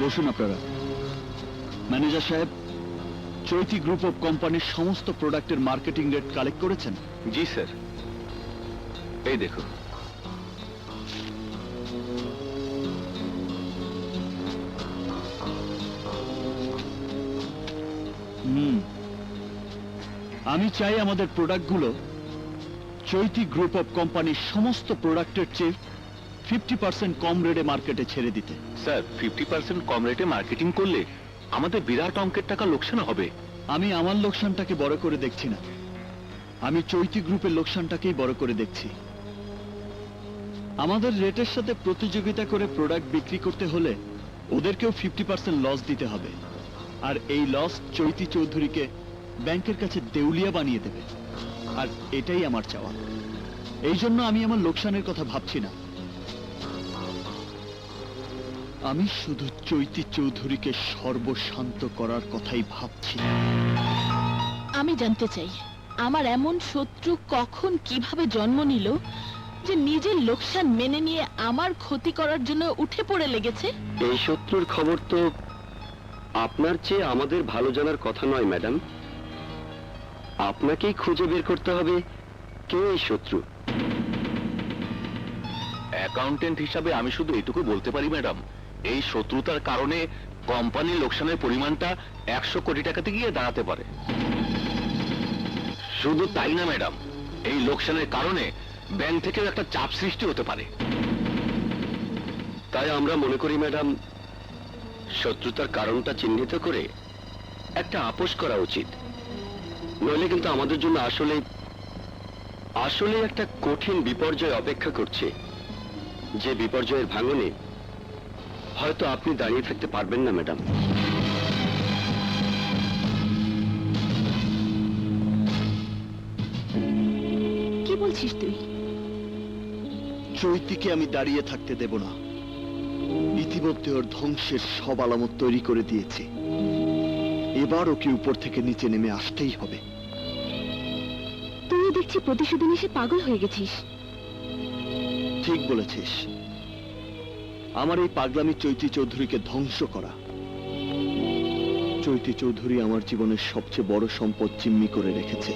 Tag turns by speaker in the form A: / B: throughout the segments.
A: বসুন আপনারা। ম্যানেজার সাহেব, চৈতি গ্রুপ অফ কোম্পানির সমস্ত প্রোডাক্টের মার্কেটিং রেট কালেক্ট করেছেন?
B: জি স্যার, এই দেখুন।
A: আমি চাই আমাদের প্রোডাক্টগুলো চৈতি গ্রুপ অফ কোম্পানির সমস্ত প্রোডাক্টের চেয়ে 50% কম রেটে মার্কেটে ছেড়ে দিতে।
B: স্যার, 50% কম রেটে মার্কেটিং করলে আমাদের বিরাট অঙ্কের টাকা লোকসান হবে।
A: আমি আমার লোকসানটাকে বড় করে দেখছি না, আমি চৈতি গ্রুপের লোকসানটাকেই বড় করে দেখছি। আমাদের রেটের সাথে প্রতিযোগিতা করে প্রোডাক্ট বিক্রি করতে হলে ওদেরকেও 50% লস দিতে হবে, আর এই লস চৈতি চৌধুরীকে ব্যাংকের কাছে দেউলিয়া বানিয়ে দেবে, আর এটাই আমার চাওয়া। এই জন্য আমি আমার লোকসানের কথা ভাবছি না, আমি শুধু চৈতি চৌধুরীকে সর্বশান্ত করার কথাই ভাবছি।
C: আমি জানতে চাই, আমার এমন শত্রু কখন কিভাবে জন্ম নিল যে নিজের লোকসান মেনে নিয়ে আমার ক্ষতি করার জন্য উঠে পড়ে লেগেছে?
D: এই শত্রুর খবর তো আপনার চেয়ে আমাদের ভালো জানার কথা নয় ম্যাডাম। আপনাকেই খুঁজে বের করতে হবে কে এই শত্রু।
B: অ্যাকাউন্টেন্ট হিসাবে আমি শুধু এটুকু বলতে পারি ম্যাডাম, এই শত্রুতার কারণে কোম্পানির লোকসানের পরিমাণটা 100 কোটি টাকাতে গিয়ে দাঁড়াতে পারে। শুধু তাই না ম্যাডাম, এই লোকসানের কারণে ব্যাংক থেকেও একটা চাপ সৃষ্টি হতে পারে।
D: তাই আমরা মনে করি ম্যাডাম, শত্রুতার কারণটা চিহ্নিত করে একটা আপোষ করা উচিত। নইলে কিন্তু আমাদের জন্য আসলে একটা কঠিন বিপর্যয় অপেক্ষা করছে, যে বিপর্যয়ের ভাঙনে হয়তো আপনি দাঁড়িয়ে থাকতে পারবেন না ম্যাডাম।
C: কি বলছিস তুই?
A: চৈতিকে আমি দাঁড়িয়ে থাকতে দেব না। ইতিমধ্যে ওর ধ্বংসের সব আলামত তৈরি করে দিয়েছি, এবার ওকে উপর থেকে নিচে নেমে আসতেই হবে।
C: তুই দেখছি প্রতিশোধ নিয়ে পাগল হয়ে গেছিস।
A: ঠিক বলেছিস, আমার এই পাগলামি চৈতি চৌধুরীকে ধ্বংস করা। চৈতি চৌধুরী আমার জীবনের সবচেয়ে বড় সম্পদ জিম্মি করে রেখেছে,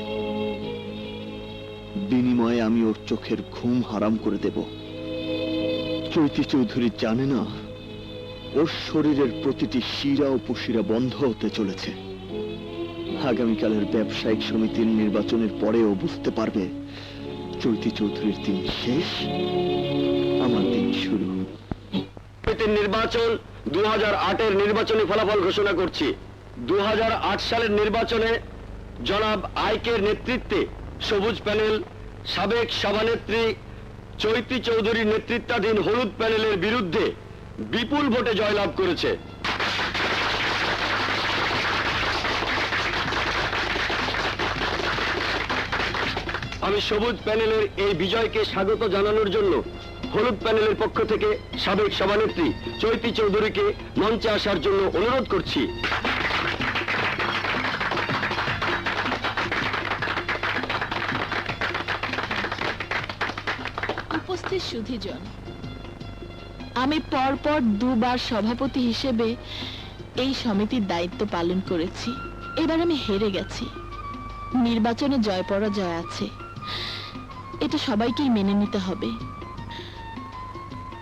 A: বিনিময়ে আমি ওর চোখের ঘুম হারাম করে দেব। চৈতি চৌধুরী জানে না ওর শরীরের প্রতিটি শিরা ও উপশিরা বন্ধ হতে চলেছে। আগামীকালের ব্যবসায়িক সমিতির নির্বাচনের পরেও বুঝতে পারবে চৈতি চৌধুরীর দিন শেষ, আমার দিন শুরু।
D: নির্বাচন 2008-এর নির্বাচনী ফলাফল ঘোষণা করছি। 2008 সালের নির্বাচনে জনাব আইকের নেতৃত্বে সবুজ প্যানেল সাবেক সভানেত্রী চৈতি চৌধুরীর নেতৃত্বাধীন হলুদ প্যানেলের বিরুদ্ধে বিপুল ভোটে জয়লাভ করেছে। আমি সবুজ প্যানেলের এই বিজয়কে স্বাগত জানানোর জন্য হলুদ প্যানেলের পক্ষ থেকে সাবেক সভানেত্রী চৈতি চৌধুরীকে মঞ্চে আসার জন্য অনুরোধ করছি।
C: উপস্থিত সুধীজন, আমি পরপর দুবার সভাপতি হিসেবে এই সমিতির দায়িত্ব পালন করেছি। এবার আমি হেরে গেছি। নির্বাচনে জয় পরাজয় আছে, এটা সবাইকেই মেনে নিতে হবে।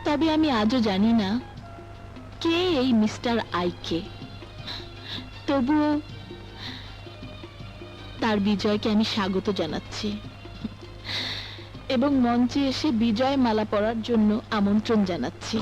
C: তবে আমি আজও জানি না কে এই মিস্টার আইকে। তবুও তার বিজয়কে আমি স্বাগত জানাচ্ছি এবং মঞ্চে এসে বিজয় মালা পরার জন্য আমন্ত্রণ জানাচ্ছি।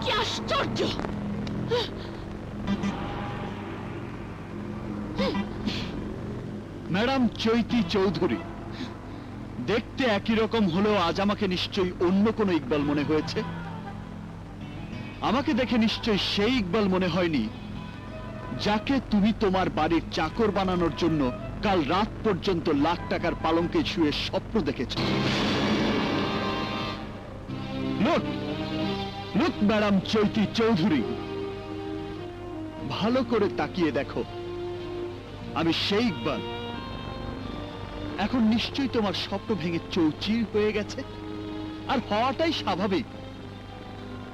C: কি আশ্চর্য!
A: ম্যাডাম চৈতি চৌধুরী, দেখতে একই রকম হলেও আজ আমাকে নিশ্চয়ই অন্য কোনো ইকবাল মনে হয়েছে। আমাকে দেখে নিশ্চয়ই সেই ইকবাল মনে হয়নি যাকে তুমি তোমার বাড়ির চাকর বানানোর জন্য কাল রাত পর্যন্ত লাখ টাকার পালঙ্কে শুয়ে স্বপ্ন দেখেছ। লুক লুক ম্যাডাম চৈতি চৌধুরী, ভালো করে তাকিয়ে দেখো, আমি সেই ইকবাল। এখন নিশ্চয়ই তোমার স্বপ্ন ভেঙে চৌচির হয়ে গেছে, আর হওয়াটাই স্বাভাবিক,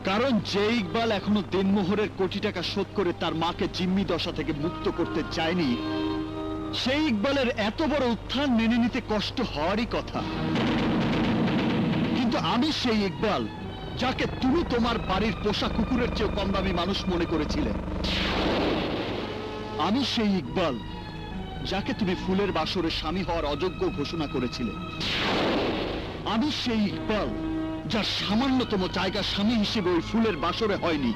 A: কারণ যে ইকবাল এখনো দিনমোহরের কোটি টাকা শোধ করে তার মাকে জিম্মি দশা থেকে মুক্ত করতে চায়নি, সেই ইকবালের এত বড় উত্থান মেনে নিতে কষ্ট হওয়ারই কথা। কিন্তু আমি সেই ইকবাল যাকে তুমি তোমার বাড়ির পোষা কুকুরের চেয়ে কম দামি মানুষ মনে করেছিলে। আমি সেই ইকবাল যাকে তুমি ফুলের বাসরে স্বামী হওয়ার অযোগ্য ঘোষণা করেছিলে। আমি সেই ইকবাল যার সামান্যতম জায়গা স্বামী হিসেবে ওই ফুলের বাসরে হয়নি।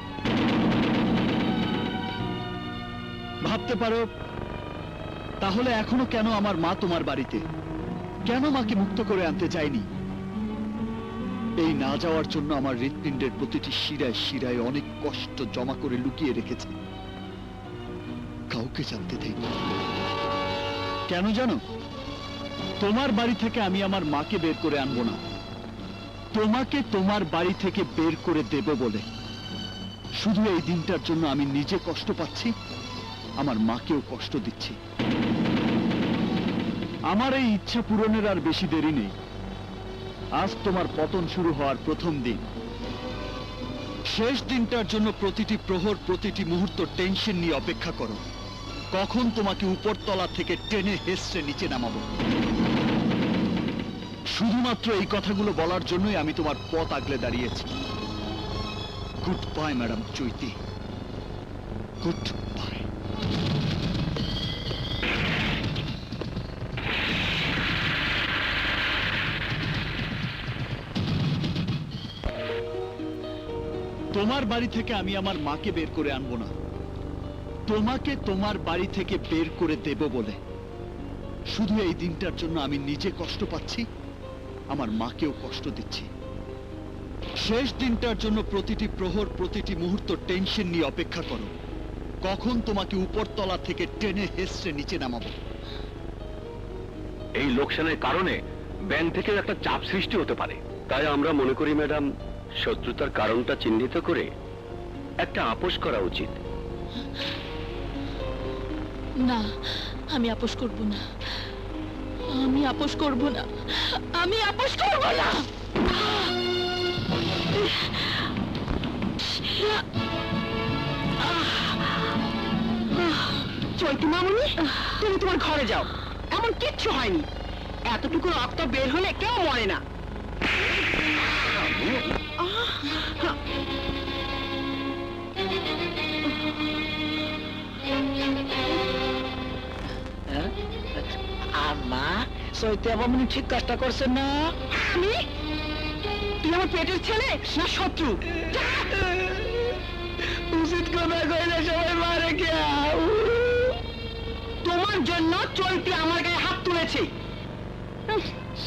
A: ভাবতে পারো তাহলে এখনো কেন আমার মা তোমার বাড়িতে, কেন মাকে মুক্ত করে আনতে চাইনি? এই না যাওয়ার জন্য আমার হৃৎপিণ্ডের প্রতিটি শিরায় শিরায় অনেক কষ্ট জমা করে লুকিয়ে রেখেছে, কাউকে জানতে দেয়নি। কেন জানো? তোমার বাড়ি থেকে আমি আমার মাকে বের করে আনবো না, তোমাকে তোমার বাড়ি থেকে বের করে দেব বলে। শুধু এই দিনটার জন্য আমি নিজে কষ্ট পাচ্ছি, আমার মাকেও কষ্ট দিচ্ছি। আমার এই ইচ্ছা পূরণের আর বেশি দেরি নেই। আজ তোমার পতন শুরু হওয়ার প্রথম দিন। শেষ দিনটার জন্য প্রতিটি প্রহর প্রতিটি মুহূর্ত টেনশন নিয়ে অপেক্ষা করো, কখন তোমাকে উপরতলা থেকে টেনে হেসড়ে নিচে নামাবো। শুধুমাত্র এই কথাগুলো বলার জন্যই আমি তোমার পথ আগলে দাঁড়িয়েছি। গুড বাই ম্যাডাম চৈতি, গুড বাই। তোমার বাড়ি থেকে আমি আমার মাকে বের করে আনবো না, তোমাকে তোমার বাড়ি থেকে বের করে দেব বলে। শুধু এই দিনটার জন্য আমি নিজে কষ্ট পাচ্ছি, আমার মাকেও কষ্ট দিচ্ছি। শেষ দিনটার জন্য প্রতিটি প্রহর প্রতিটি মুহূর্ত টেনশন নিয়ে অপেক্ষা করো, কখন তোমাকে উপরতলা থেকে টেনে হেসড়ে নিচে নামাবো।
B: এই লোকসানের কারণে ব্যাংক থেকেও একটা চাপ সৃষ্টি হতে পারে।
D: তাই আমরা মনে করি ম্যাডাম, শত্রুতার কারণটা চিহ্নিত করে একটা আপোষ করা উচিত।
C: না, আমি আপোষ করব না, আমি আপোষ করব না, আমি আপোষ করব না।
E: চৈতি মামুনি, তুমি তোমার ঘরে যাও, এমন কিচ্ছু হয়নি। এতটুকু রক্ত বের হলে কেউ মরে না। আম্মা, চৈতি মামুনি ঠিক কাজটা করছেন না? আমি? তুই আমার পেটের ছেলে না শত্রু? উচিত কথা কইলে সবাই মারে কে? তোমার জন্য চৈতি আমার গায়ে হাত তুলেছে।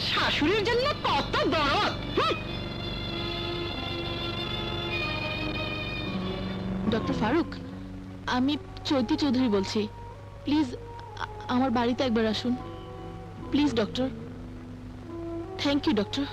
E: শাশুড়ির জন্য কত দরদ।
C: ডক্টর ফারুক, আমি চৈতি চৌধুরী বলছি। প্লিজ আমার বাড়িতে একবার আসুন, please doctor. Thank you doctor.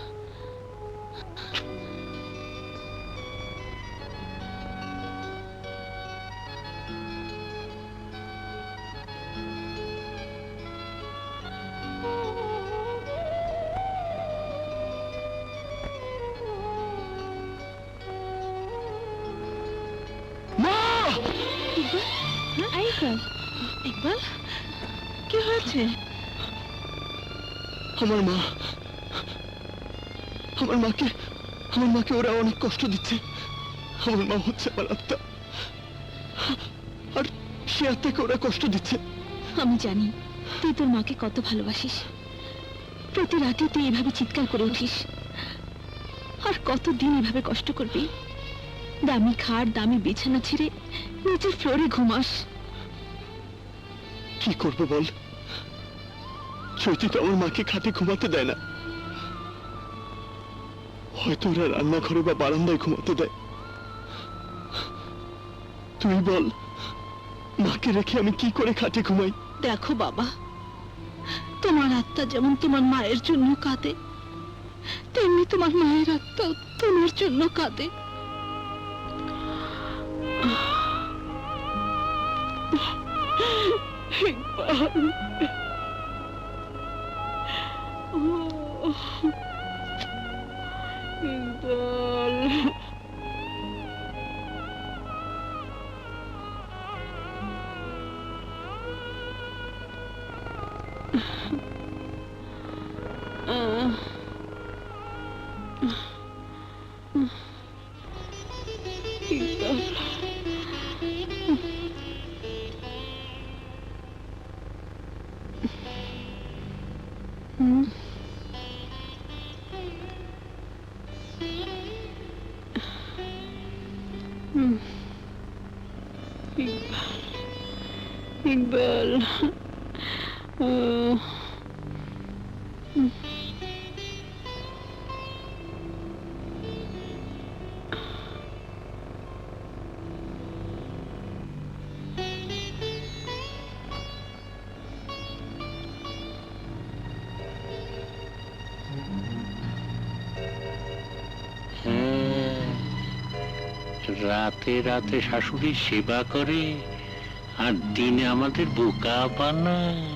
C: Iqbal, কি হয়েছে?
A: আমার মাকে ওরা অনেক কষ্ট দিচ্ছে। আমার মা হচ্ছে আমার আত্মা, আর সে আত্মাকে ওরা কষ্ট দিচ্ছে।
C: আমি জানি তুই তোর মাকে কত ভালোবাসিস, প্রতি রাতে তুই এভাবে চিৎকার করে উঠিস। আর কতদিন এভাবে কষ্ট করবি? দামি খাট, দামি বিছানা ছেড়ে নিচের ফ্লোরে ঘুমাস।
A: কি করব বল, চৈতি তো আমার মাকে খাটে ঘুমাতে দেয় না। হয়তো ওরা রান্নাঘরে বা বারান্দায় ঘুমাতে দেয়। তুই বল, মাকে রেখে আমি কি করে খাটে ঘুমাই?
C: দেখো বাবা, তোমার আত্মা যেমন তোমার মায়ের জন্য কাঁদে, তেমনি তোমার মায়ের আত্মা তোমার জন্য কাঁদে। ইকবাল,
F: রাতে রাতে শাশুড়ির সেবা করে আর দিনে আমাদের বোকা বানায়।